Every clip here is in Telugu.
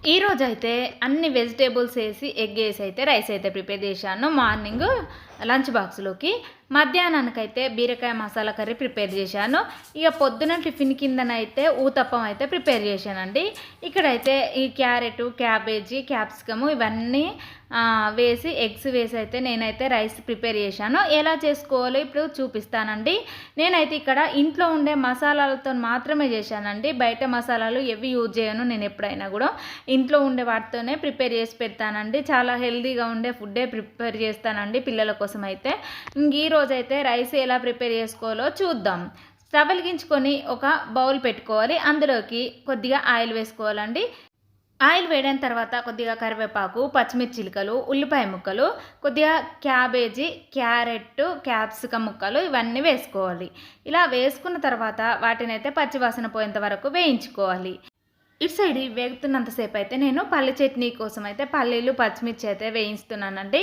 ఈరోజైతే అన్ని వెజిటేబుల్స్ వేసి ఎగ్ వేసి అయితే రైస్ అయితే ప్రిపేర్ చేశాను మార్నింగ్ లంచ్ బాక్స్లోకి. మధ్యాహ్నానికైతే బీరకాయ మసాలా కర్రీ ప్రిపేర్ చేశాను. ఇక పొద్దున టిఫిన్ కిందనైతే ఊతప్పం అయితే ప్రిపేర్ చేశానండి. ఇక్కడైతే ఈ క్యారెట్, క్యాబేజీ, క్యాప్సికము ఇవన్నీ వేసి ఎగ్స్ వేసి అయితే నేనైతే రైస్ ప్రిపేర్ చేశాను. ఎలా చేసుకోవాలో ఇప్పుడు చూపిస్తానండి. నేనైతే ఇక్కడ ఇంట్లో ఉండే మసాలాలతో మాత్రమే చేశానండి. బయట మసాలాలు ఎవి యూజ్ చేయను. నేను ఎప్పుడైనా కూడా ఇంట్లో ఉండే వాటితోనే ప్రిపేర్ చేసి పెడతానండి. చాలా హెల్తీగా ఉండే ఫుడ్డే ప్రిపేర్ చేస్తానండి పిల్లల కోసం అయితే. ఈరోజు అయితే రైస్ ఎలా ప్రిపేర్ చేసుకోవాలో చూద్దాం. స్టవ్ వెలిగించుకొని ఒక బౌల్ పెట్టుకోవాలి. అందులోకి కొద్దిగా ఆయిల్ వేసుకోవాలండి. ఆయిల్ వేడిన తర్వాత కొద్దిగా కరివేపాకు, పచ్చిమిర్చిలకలు, ఉల్లిపాయ ముక్కలు, కొద్దిగా క్యాబేజీ, క్యారెట్, క్యాప్సికమ్ ముక్కలు ఇవన్నీ వేసుకోవాలి. ఇలా వేసుకున్న తర్వాత వాటిని అయితే పచ్చివాసన పోయేంత వరకు వేయించుకోవాలి. ఇటు సైడ్ వేగుతున్నంతసేపు అయితే నేను పల్లి చట్నీ కోసం అయితే పల్లీలు, పచ్చిమిర్చి అయితే వేయిస్తున్నానండి.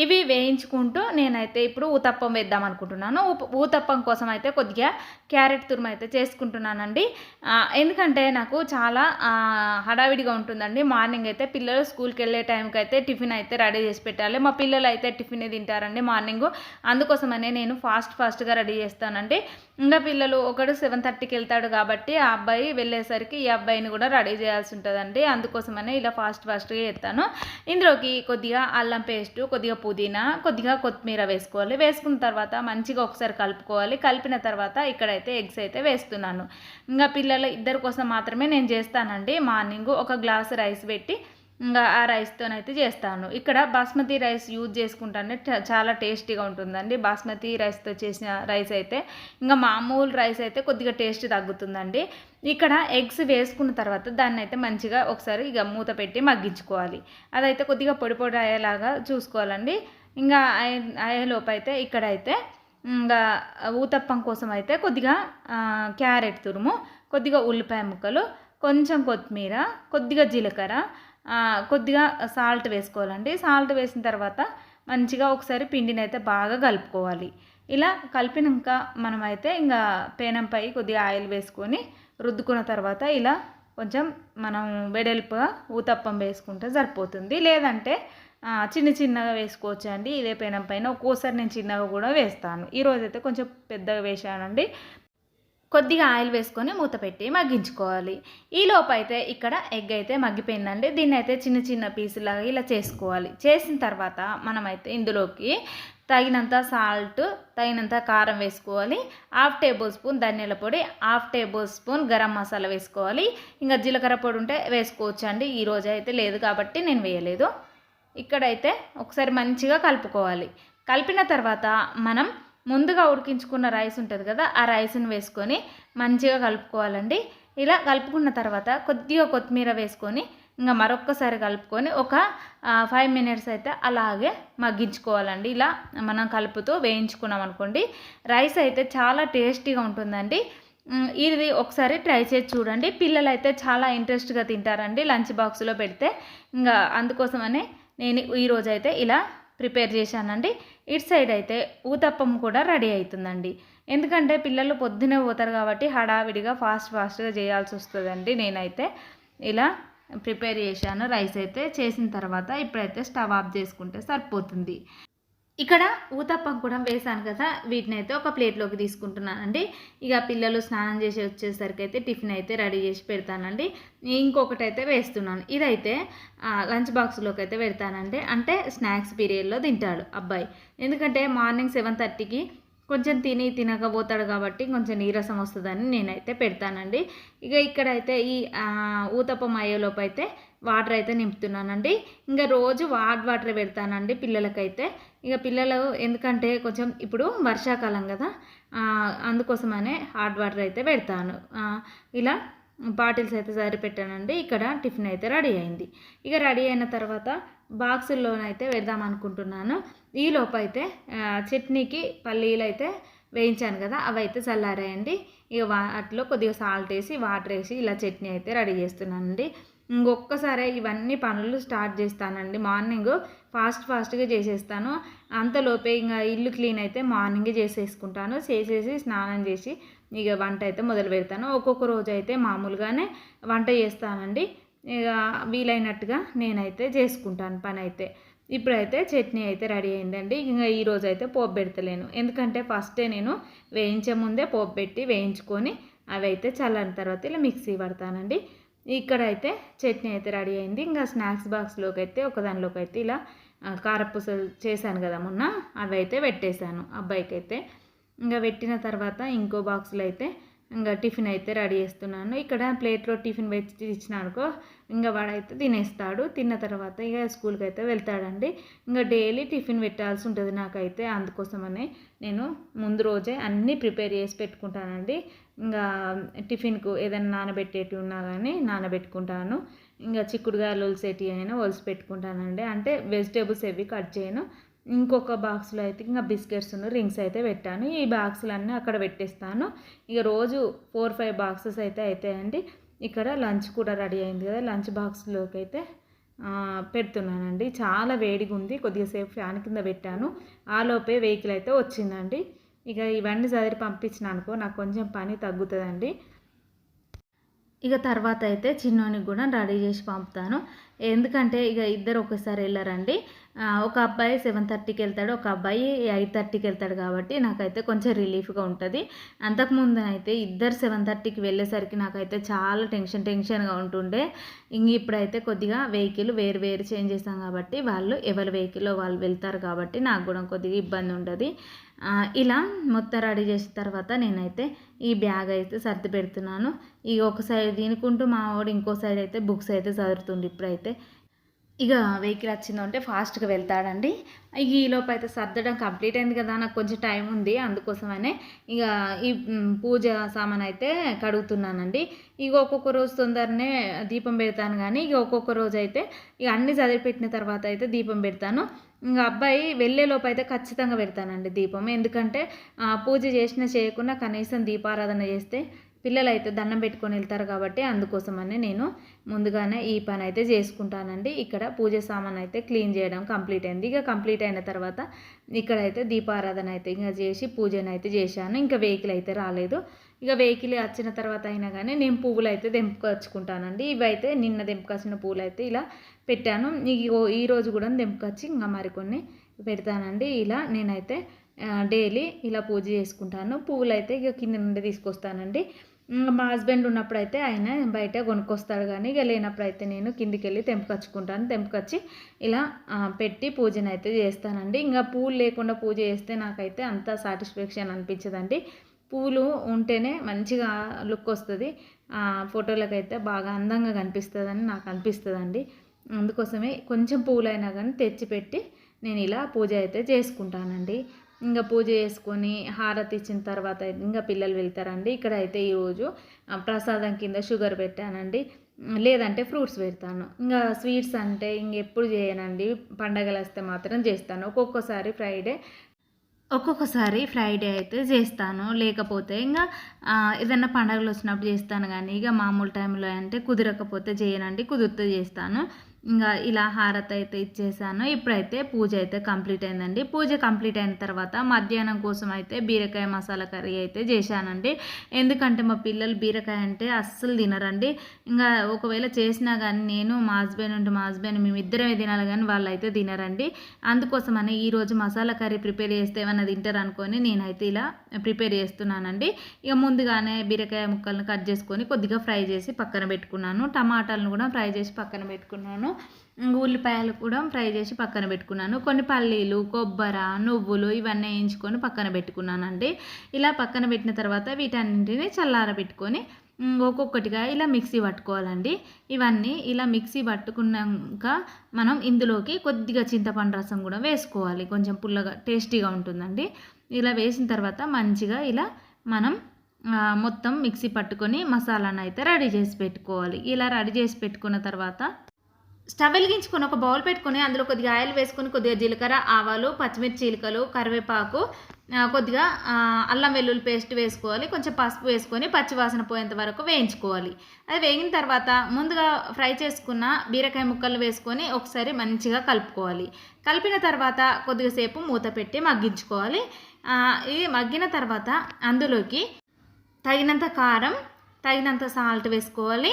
ఇవి వేయించుకుంటూ నేనైతే ఇప్పుడు ఊతప్పం వేద్దాం అనుకుంటున్నాను. ఊతప్పం కోసం అయితే కొద్దిగా క్యారెట్ తురుము అయితే చేసుకుంటున్నానండి. ఎందుకంటే నాకు చాలా హడావిడిగా ఉంటుందండి. మార్నింగ్ అయితే పిల్లలు స్కూల్కి వెళ్ళే టైంకి అయితే టిఫిన్ అయితే రెడీ చేసి పెట్టాలి. మా పిల్లలు అయితే టిఫిన్ తింటారండి మార్నింగ్. అందుకోసమనే నేను ఫాస్ట్గా రెడీ చేస్తానండి. ఇంకా పిల్లలు ఒకడు 7:30కి వెళ్తాడు కాబట్టి ఆ అబ్బాయి వెళ్ళేసరికి ఈ అబ్బాయిని కూడా రెడీ చేయాల్సి ఉంటుందండి. అందుకోసమనే ఇలా ఫాస్ట్గా చేస్తాను. ఇందులోకి కొద్దిగా అల్లం పేస్టు, కొద్దిగా పుదీనా, కొద్దిగా కొత్తిమీర వేసుకోవాలి. వేసుకున్న తర్వాత మంచిగా ఒకసారి కలుపుకోవాలి. కలిపిన తర్వాత ఇక్కడైతే ఎగ్స్ అయితే వేస్తున్నాను. ఇంకా పిల్లల ఇద్దరి కోసం మాత్రమే నేను చేస్తానండి. మార్నింగ్ ఒక గ్లాస్ రైస్ పెట్టి ఇంకా ఆ రైస్తోనైతే చేస్తాను. ఇక్కడ బాస్మతి రైస్ యూజ్ చేసుకుంటానే చాలా టేస్టీగా ఉంటుందండి. బాస్మతి రైస్తో చేసిన రైస్ అయితే ఇంకా మామూలు రైస్ అయితే కొద్దిగా టేస్ట్ తగ్గుతుందండి. ఇక్కడ ఎగ్స్ వేసుకున్న తర్వాత దాన్ని అయితే మంచిగా ఒకసారి ఇక మూత పెట్టి మగ్గించుకోవాలి. అదైతే కొద్దిగా పొడి పొడి అయ్యేలాగా చూసుకోవాలండి. ఇంకా అయ్యేలోపు అయితే ఇక్కడైతే ఇంకా ఊతప్పం కోసం అయితే కొద్దిగా క్యారెట్ తురుము, కొద్దిగా ఉల్లిపాయ ముక్కలు, కొంచెం కొత్తిమీర, కొద్దిగా జీలకర్ర, కొద్దిగా సాల్ట్ వేసుకోవాలండి. సాల్ట్ వేసిన తర్వాత మంచిగా ఒకసారి పిండిని అయితే బాగా కలుపుకోవాలి. ఇలా కలిపినాక మనమైతే ఇంకా పేనంపై కొద్దిగా ఆయిల్ వేసుకొని రుద్దుకున్న తర్వాత ఇలా కొంచెం మనం వెడల్పుగా ఊతప్పం వేసుకుంటే సరిపోతుంది. లేదంటే చిన్నగా వేసుకోవచ్చు అండి. ఇదే పేనం పైన ఒక్కోసారి నేను చిన్నగా కూడా వేస్తాను. ఈరోజైతే కొంచెం పెద్దగా వేసానండి. కొద్దిగా ఆయిల్ వేసుకొని మూత పెట్టి మగ్గించుకోవాలి. ఈ లోపు అయితే ఇక్కడ ఎగ్ అయితే మగ్గిపోయిందండి. దీన్ని అయితే చిన్న పీసులాగా ఇలా చేసుకోవాలి. చేసిన తర్వాత మనమైతే ఇందులోకి తగినంత సాల్ట్, తగినంత కారం వేసుకోవాలి. 1/2 టేబుల్ స్పూన్ ధనియాల పొడి, 1/2 టేబుల్ స్పూన్ గరం మసాలా వేసుకోవాలి. ఇంకా జీలకర్ర పొడి ఉంటే వేసుకోవచ్చు అండి. ఈరోజు అయితే లేదు కాబట్టి నేను వేయలేదు. ఇక్కడైతే ఒకసారి మంచిగా కలుపుకోవాలి. కలిపిన తర్వాత మనం ముందుగా ఉడికించుకున్న రైస్ ఉంటుంది కదా, ఆ రైస్ని వేసుకొని మంచిగా కలుపుకోవాలండి. ఇలా కలుపుకున్న తర్వాత కొద్దిగా కొత్తిమీర వేసుకొని ఇంకా మరొక్కసారి కలుపుకొని ఒక 5 మినిట్స్ అయితే అలాగే మగ్గించుకోవాలండి. ఇలా మనం కలుపుతూ వేయించుకున్నాం అనుకోండి, రైస్ అయితే చాలా టేస్టీగా ఉంటుందండి. ఇది ఒకసారి ట్రై చేసి చూడండి. పిల్లలు అయితే చాలా ఇంట్రెస్ట్గా తింటారండి లంచ్ బాక్స్లో పెడితే. ఇంకా అందుకోసమనే నేను ఈరోజైతే ఇలా ప్రిపేర్ చేశానండి. ఇటు సైడ్ అయితే ఊతప్పం కూడా రెడీ అవుతుందండి. ఎందుకంటే పిల్లలు పొద్దునే పోతారు కాబట్టి హడావిడిగా ఫాస్ట్గా చేయాల్సి వస్తుందండి. నేనైతే ఇలా ప్రిపేర్ చేశాను. రైస్ అయితే చేసిన తర్వాత ఇప్పుడైతే స్టవ్ ఆఫ్ చేసుకుంటే సరిపోతుంది. ఇక్కడ ఊతప్పం కూడా వేసాను కదా, వీటిని అయితే ఒక ప్లేట్లోకి తీసుకుంటున్నానండి. ఇక పిల్లలు స్నానం చేసి వచ్చేసరికి అయితే టిఫిన్ అయితే రెడీ చేసి పెడతానండి. ఇంకొకటి అయితే వేస్తున్నాను. ఇదైతే లంచ్ బాక్స్లోకి అయితే పెడతానండి. అంటే స్నాక్స్ పీరియడ్లో తింటాడు అబ్బాయి. ఎందుకంటే మార్నింగ్ 7:30కి కొంచెం తినకపోతాడు కాబట్టి కొంచెం నీరసం వస్తుందని నేనైతే పెడతానండి. ఇక ఇక్కడైతే ఈ ఊతప్పం అయ్యేలోపు అయితే వాటర్ అయితే నింపుతున్నానండి. ఇంకా రోజు వాటర్ పెడతానండి పిల్లలకైతే. ఇక పిల్లలు ఎందుకంటే కొంచెం ఇప్పుడు వర్షాకాలం కదా, అందుకోసమనే హాట్ వాటర్ అయితే పెడతాను. ఇలా బాటిల్స్ అయితే సరిపెట్టానండి. ఇక్కడ టిఫిన్ అయితే రెడీ అయింది. ఇక రెడీ అయిన తర్వాత బాక్సుల్లోనైతే వేద్దాం అనుకుంటున్నాను. ఈ లోపు అయితే చట్నీకి పల్లీలు అయితే వేయించాను కదా, అవి అయితే చల్లారాయండి. ఇక వాటిలో కొద్దిగా సాల్ట్ వేసి వాటర్ వేసి ఇలా చట్నీ అయితే రెడీ చేస్తున్నానండి. ఇంకొక్కసారి ఇవన్నీ పనులు స్టార్ట్ చేస్తానండి. మార్నింగ్ ఫాస్ట్గా చేసేస్తాను. అంతలోపే ఇంకా ఇల్లు క్లీన్ అయితే మార్నింగే చేసేసుకుంటాను. చేసేసి స్నానం చేసి ఇక వంట అయితే మొదలు పెడతాను. ఒక్కొక్క రోజు అయితే మామూలుగానే వంట చేస్తానండి. ఇక వీలైనట్టుగా నేనైతే చేసుకుంటాను పని అయితే. ఇప్పుడైతే చట్నీ అయితే రెడీ అయిందండి. ఇంకా ఈరోజు అయితే పోపు పెడతలేను, ఎందుకంటే ఫస్టే నేను వేయించే ముందే పోపు పెట్టి వేయించుకొని అవి అయితే చల్లారిన తర్వాత ఇలా మిక్సీ పడతానండి. ఇక్కడైతే చట్నీ అయితే రెడీ అయింది. ఇంకా స్నాక్స్ బాక్స్లోకి అయితే ఒకదానిలోకి అయితే ఇలా కారపూసలు చేశాను కదా మొన్న, అవి అయితే పెట్టేశాను అబ్బాయికి అయితే. ఇంకా పెట్టిన తర్వాత ఇంకో బాక్స్లో అయితే ఇంకా టిఫిన్ అయితే రెడీ చేస్తున్నాను. ఇక్కడ ప్లేట్లో టిఫిన్ పెట్టి ఇచ్చిన అనుకో ఇంకా వాడైతే తినేస్తాడు. తిన్న తర్వాత ఇక స్కూల్కి అయితే వెళ్తాడండి. ఇంకా డైలీ టిఫిన్ పెట్టాల్సి ఉంటుంది నాకైతే, అందుకోసమని నేను ముందు రోజే అన్నీ ప్రిపేర్ చేసి పెట్టుకుంటానండి. ఇంకా టిఫిన్కు ఏదైనా నానబెట్టేటివి ఉన్నా కానీ నానబెట్టుకుంటాను. ఇంకా చిక్కుడుగాయలు ఒలిసేటివి అయినా ఒలిసి పెట్టుకుంటానండి. అంటే వెజిటేబుల్స్ ఏవి కట్ చేయను. ఇంకొక బాక్స్లో అయితే ఇంకా బిస్కెట్స్ రింగ్స్ అయితే పెట్టాను. ఈ బాక్సులన్నీ అక్కడ పెట్టేస్తాను. ఇక రోజు 4-5 బాక్సెస్ అయితే అవుతాయండి. ఇక్కడ లంచ్ కూడా రెడీ అయింది కదా, లంచ్ బాక్స్లోకి అయితే పెడుతున్నానండి. చాలా వేడిగా ఉంది, కొద్దిగా సేపు ఫ్యాన్ కింద పెట్టాను. ఆలోపే వెహికల్ అయితే వచ్చిందండి. ఇక ఇవన్నీ చదివి పంపించిన అనుకో నాకు కొంచెం పని తగ్గుతుందండి. ఇక తర్వాత అయితే చిన్నోనికి కూడా రెడీ చేసి పంపుతాను, ఎందుకంటే ఇక ఇద్దరు ఒకసారి వెళ్ళారండి. ఒక అబ్బాయి 7:30కి వెళ్తాడు, ఒక అబ్బాయి 8:30కి వెళ్తాడు. కాబట్టి నాకైతే కొంచెం రిలీఫ్గా ఉంటుంది. అంతకుముందు అయితే ఇద్దరు 7:30కి వెళ్ళేసరికి నాకైతే చాలా టెన్షన్గా ఉంటుండే. ఇంక ఇప్పుడైతే కొద్దిగా వెహికల్ వేరు చేంజ్ చేస్తాం కాబట్టి వాళ్ళు ఎవరి వెహికల్లో వాళ్ళు వెళ్తారు కాబట్టి నాకు కూడా కొద్దిగా ఇబ్బంది ఉండదు. ఇలా మొత్తం రెడీ చేసిన తర్వాత నేనైతే ఈ బ్యాగ్ అయితే సర్ది పెడుతున్నాను. ఇక ఒక సైడ్ తినుకుంటూ మా వాడు ఇంకో సైడ్ అయితే బుక్స్ అయితే చదువుతుండే. ఇప్పుడైతే ఇక వెహికల్ వచ్చిందంటే ఫాస్ట్గా వెళ్తాడండి. ఇక ఈలోపు అయితే సర్దడం కంప్లీట్ అయింది కదా, నాకు కొంచెం టైం ఉంది, అందుకోసమనే ఇక ఈ పూజ సామాన్ అయితే కడుగుతున్నానండి. ఇక ఒక్కొక్క రోజు తొందరనే దీపం పెడతాను, కానీ ఇక ఒక్కొక్క రోజు అయితే ఇక అన్నీ చదివిపెట్టిన తర్వాత అయితే దీపం పెడతాను. ఇంకా అబ్బాయి వెళ్ళేలోపు అయితే ఖచ్చితంగా పెడతానండి దీపం, ఎందుకంటే పూజ చేసినా చేయకుండా కనీసం దీపారాధన చేస్తే పిల్లలు అయితే దండం పెట్టుకొని వెళ్తారు కాబట్టి అందుకోసమని నేను ముందుగానే ఈ పని అయితే చేసుకుంటానండి. ఇక్కడ పూజ సామాన్ అయితే క్లీన్ చేయడం కంప్లీట్ అయింది. ఇక కంప్లీట్ అయిన తర్వాత ఇక్కడైతే దీపారాధన అయితే ఇంకా చేసి పూజను అయితే చేశాను. ఇంకా వెహికల్ అయితే రాలేదు. ఇక వెహికల్ వచ్చిన తర్వాత అయినా కానీ నేను పువ్వులు అయితే తెంపుకొచ్చుకుంటానండి. ఇవైతే నిన్న తెంపుకొచ్చిన పువ్వులు అయితే ఇలా పెట్టాను. ఈరోజు కూడా తెంపుకొచ్చి ఇంకా మరికొన్ని పెడతానండి. ఇలా నేనైతే డైలీ ఇలా పూజ చేసుకుంటాను. పువ్వులు అయితే ఇక కింద నుండి తీసుకొస్తానండి. మా హస్బెండ్ ఉన్నప్పుడు అయితే ఆయన బయట కొనుక్కొస్తాడు, కానీ ఇక లేనప్పుడు అయితే నేను కిందికి వెళ్ళి తెంపుకొచ్చుకుంటాను. తెంపుకొచ్చి ఇలా పెట్టి పూజను అయితే చేస్తానండి. ఇంకా పూలు లేకుండా పూజ చేస్తే నాకైతే అంత సాటిస్ఫాక్షన్ అనిపించదండి. పూలు ఉంటేనే మంచిగా లుక్ వస్తుంది, ఫోటోలకైతే బాగా అందంగా కనిపిస్తుందని నాకు అనిపిస్తుందండి. అందుకోసమే కొంచెం పూలైనా కానీ తెచ్చిపెట్టి నేను ఇలా పూజ అయితే చేసుకుంటానండి. ఇంకా పూజ చేసుకొని హారతి ఇచ్చిన తర్వాత ఇంకా పిల్లలు వెళ్తారండి. ఇక్కడ అయితే ఈరోజు ప్రసాదం కింద షుగర్ పెట్టానండి, లేదంటే ఫ్రూట్స్ పెడతాను. ఇంకా స్వీట్స్ అంటే ఇంకెప్పుడు చేయనండి, పండగలు వస్తే మాత్రం చేస్తాను. ఒక్కొక్కసారి ఫ్రైడే అయితే చేస్తాను, లేకపోతే ఇంకా ఏదైనా పండగలు వచ్చినప్పుడు చేస్తాను. కానీ ఇక మామూలు టైంలో అంటే కుదరకపోతే చేయనండి, కుదిరితే చేస్తాను. ఇంకా ఇలా హారతి అయితే ఇచ్చేసాను. ఇప్పుడైతే పూజ అయితే కంప్లీట్ అయిందండి. పూజ కంప్లీట్ అయిన తర్వాత మధ్యాహ్నం కోసం అయితే బీరకాయ మసాలా కర్రీ అయితే చేశానండి. ఎందుకంటే మా పిల్లలు బీరకాయ అంటే అస్సలు తినరండి. ఇంకా ఒకవేళ చేసినా కానీ నేను మా హస్బెండ్ మేమిద్దరమే తినాలి, కానీ వాళ్ళు అయితే తినరండి. అందుకోసమని ఈరోజు మసాలా కర్రీ ప్రిపేర్ చేస్తే ఏమన్నా తింటారు అనుకొని నేనైతే ఇలా ప్రిపేర్ చేస్తున్నానండి. ఇక ముందుగానే బీరకాయ ముక్కలను కట్ చేసుకొని కొద్దిగా ఫ్రై చేసి పక్కన పెట్టుకున్నాను. టమాటాలను కూడా ఫ్రై చేసి పక్కన పెట్టుకున్నాను. ఉల్లిపాయలు కూడా ఫ్రై చేసి పక్కన పెట్టుకున్నాను. కొన్ని పల్లీలు, కొబ్బరి, నువ్వులు ఇవన్నీ వేయించుకొని పక్కన పెట్టుకున్నానండి. ఇలా పక్కన పెట్టిన తర్వాత వీటన్నింటినీ చల్లారబెట్టుకొని ఒక్కొక్కటిగా ఇలా మిక్సీ పట్టుకోవాలండి. ఇవన్నీ ఇలా మిక్సీ పట్టుకున్నాక మనం ఇందులోకి కొద్దిగా చింతపండు రసం కూడా వేసుకోవాలి, కొంచెం పుల్లగా టేస్టీగా ఉంటుందండి. ఇలా వేసిన తర్వాత మంచిగా ఇలా మనం మొత్తం మిక్సీ పట్టుకొని మసాలాను అయితే రెడీ చేసి పెట్టుకోవాలి. ఇలా రెడీ చేసి పెట్టుకున్న తర్వాత స్టవ్ వెలిగించుకొని ఒక బౌల్ పెట్టుకొని అందులో కొద్దిగా ఆయిల్ వేసుకొని కొద్దిగా జీలకర్ర, ఆవాలు, పచ్చిమిర్చి చీలికలు, కరివేపాకు, కొద్దిగా అల్లం వెల్లుల్లి పేస్ట్ వేసుకోవాలి. కొంచెం పసుపు వేసుకొని పచ్చివాసన పోయేంత వరకు వేయించుకోవాలి. అది వేగిన తర్వాత ముందుగా ఫ్రై చేసుకున్న బీరకాయ ముక్కలు వేసుకొని ఒకసారి మంచిగా కలుపుకోవాలి. కలిపిన తర్వాత కొద్దిగా సేపు మూత పెట్టి మగ్గించుకోవాలి. ఇది మగ్గిన తర్వాత అందులోకి తగినంత కారం, తగినంత సాల్ట్ వేసుకోవాలి.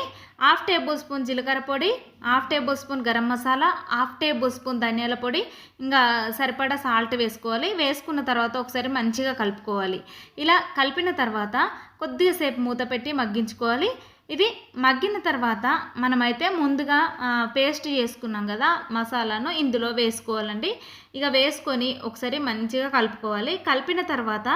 1/2 టేబుల్ స్పూన్ జీలకర్ర పొడి, 1/2 table spoon garam masala, 1/2 table spoon ధనియాల పొడి, ఇంకా సరిపడా సాల్ట్ వేసుకోవాలి. వేసుకున్న తర్వాత ఒకసారి మంచిగా కలుపుకోవాలి. ఇలా కలిపిన తర్వాత కొద్దిగా సేపు మూత పెట్టి మగ్గించుకోవాలి. ఇది మగ్గిన తర్వాత మనమైతే ముందుగా పేస్ట్ చేసుకున్నాం కదా మసాలాను ఇందులో వేసుకోవాలండి. ఇక వేసుకొని ఒకసారి మంచిగా కలుపుకోవాలి. కలిపిన తర్వాత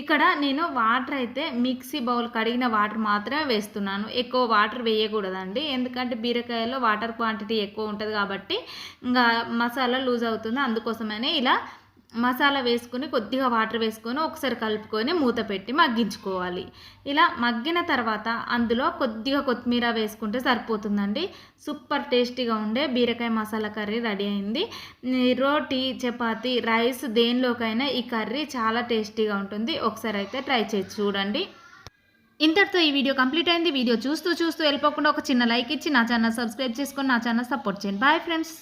ఇక్కడ నేను వాటర్ అయితే మిక్సీ బౌల్ కడిగిన వాటర్ మాత్రమే వేస్తున్నాను. ఎక్కువ వాటర్ వేయకూడదండి, ఎందుకంటే బీరకాయలో వాటర్ క్వాంటిటీ ఎక్కువ ఉంటుంది కాబట్టి ఇంకా మసాలా లూజ్ అవుతుంది. అందుకోసమనే ఇలా మసాలా వేసుకొని కొద్దిగా వాటర్ వేసుకొని ఒకసారి కలుపుకొని మూత పెట్టి మగ్గించుకోవాలి. ఇలా మగ్గిన తర్వాత అందులో కొద్దిగా కొత్తిమీర వేసుకుంటే సరిపోతుందండి. సూపర్ టేస్టీగా ఉండే బీరకాయ మసాలా కర్రీ రెడీ అయింది. రోటీ, చపాతీ, రైస్ దేనిలోకైనా ఈ కర్రీ చాలా టేస్టీగా ఉంటుంది. ఒకసారి అయితే ట్రై చేసి చూడండి. ఇంతటితో ఈ వీడియో కంప్లీట్ అయింది. వీడియో చూస్తూ వెళ్ళిపోకుండా ఒక చిన్న లైక్ ఇచ్చి నా ఛానల్ సబ్స్క్రైబ్ చేసుకొని నా ఛానల్ సపోర్ట్ చేయండి. Bye friends.